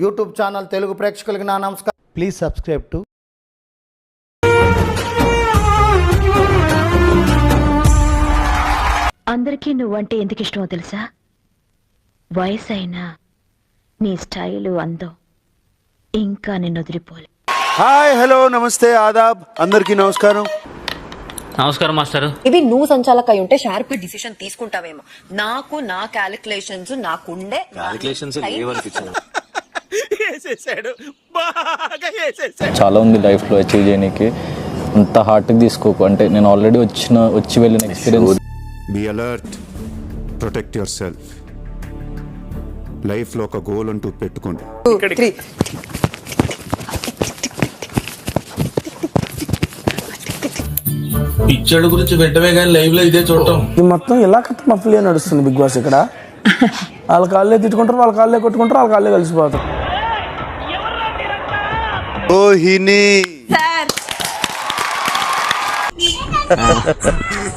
YouTube channel Telugu ప్రేక్షకులకి నా నమస్కారం. ప్లీజ్ సబ్స్క్రైబ్ టు అందరికీ నువ్వంటే ఎందుకు ఇష్టమో తెలుసా? వయసు అయినా నీ స్టైలు అందం ఇంకా నిన్ను వదిలిపోలే. హాయ్, హలో, నమస్తే, ఆదాబ్, అందరికీ నమస్కారం. నమస్కారం మాస్టర్. ఇది నువ్వు సంచాలక అయి ఉంటే షార్ప్ డిసిషన్ తీసుకుంటావేమో. నాకు నా క్యాలిక్యులేషన్స్ నాకుండే చాలా ఉంది లైఫ్లో అచీవ్ చేయడానికి. అంత హార్ట్కి తీసుకోకు. అంటే నేను ఆల్రెడీ వచ్చి వెళ్ళిన experience. Be alert, protect yourself. లైఫ్లో ఒక గోల్ అంటూ పెట్టుకోండి. పిక్చర్ గురించి వెంటనే కానీ లైవ్ లో ఇదే చూడటం. ఇది మొత్తం ఇలా కథ మఫ్లీ నడుస్తుంది బిగ్ బాస్. ఇక్కడ వాళ్ళ కాళ్ళే తిట్టుకుంటారు, వాళ్ళ కాళ్ళే కొట్టుకుంటారు, వాళ్ళ కాళ్ళే కలిసిపోతారు. రోహిణి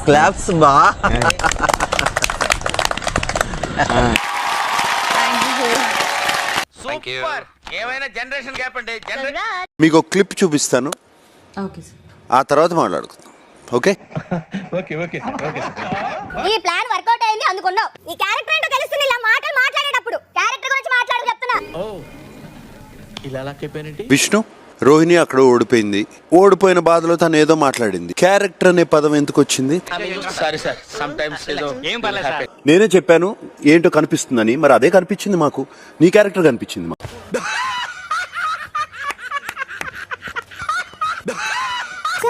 క్లాప్స్ బా. ఏమైనా జనరేషన్ గ్యాప్ అండి. మీకు ఒక క్లిప్ చూపిస్తాను, ఆ తర్వాత మాట్లాడుకుందాం. ఓకే? ఈ ప్లాన్ వర్కౌట్ అయింది అందుకున్నావు. ఈ క్యారెక్టర్ ఏంటో తెలుస్తుంది. ఇలా మాటలు మాట్లాడేటప్పుడు క్యారెక్టర్ గురించి మాట్లాడు చెప్తున్నా. విష్ణు, రోహిణి అక్కడ ఓడిపోయింది. ఓడిపోయిన బాధలో తను ఏదో మాట్లాడింది. క్యారెక్టర్ అనే పదం ఎందుకు వచ్చింది? నేనే చెప్పాను ఏంటో కనిపిస్తుందని, మరి అదే కనిపించింది మాకు. నీ క్యారెక్టర్ కనిపించింది మాకు.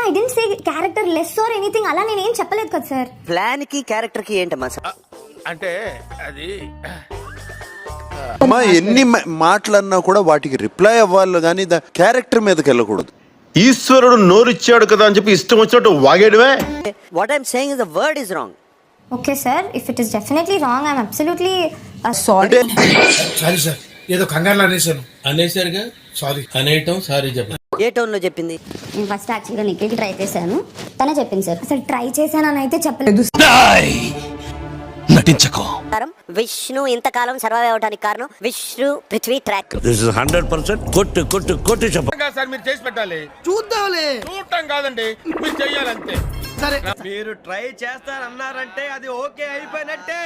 I don't say character less or anything. అలా నేను ఏం చెప్పలేదు కదా సార్. ప్లాన్ కి క్యారెక్టర్ కి ఏంటమ్మా అంటే అది అమ్మా, ఎన్ని మాటలన్నా కూడా వాటికి రిప్లై అవ్వాలి కానీ క్యారెక్టర్ మీదకి వెళ్ళకూడదు. ఈశ్వరుడు నోరిచ్చాడు కదా అని చెప్పి ఇష్టం వచ్చినట్టు వాగేయడమే. What I'm saying is the word is wrong. Okay sir, if it is definitely wrong I'm absolutely అంటే సారీ సార్, ఏదో కంగారులో అనేసారుగా. సారీ అనేయటం, సారీ చెప్పండి. ఏ టోన్ లో చెప్పింది? నేను ఫస్ట్ యాక్చువల్గా నిఖిల్కి ట్రై చేశాను, తనే చెప్పింది సార్. అసలు ట్రై చేశానని అయితే చెప్పలేదు. నటించకో. విష్ణు ఇంతకాలం సర్వైవ్ అవడానికి కారణం Vishnu Prithvi track. This is 100% కొట్టు చెప్పండి సార్, మీరు చేసి పెట్టాలి. చూడటం కాదండి, మీరు చెయ్యాలంతే. మీరు ట్రై చేస్తారన్నారంటే అది ఓకే అయిపోయినట్టే.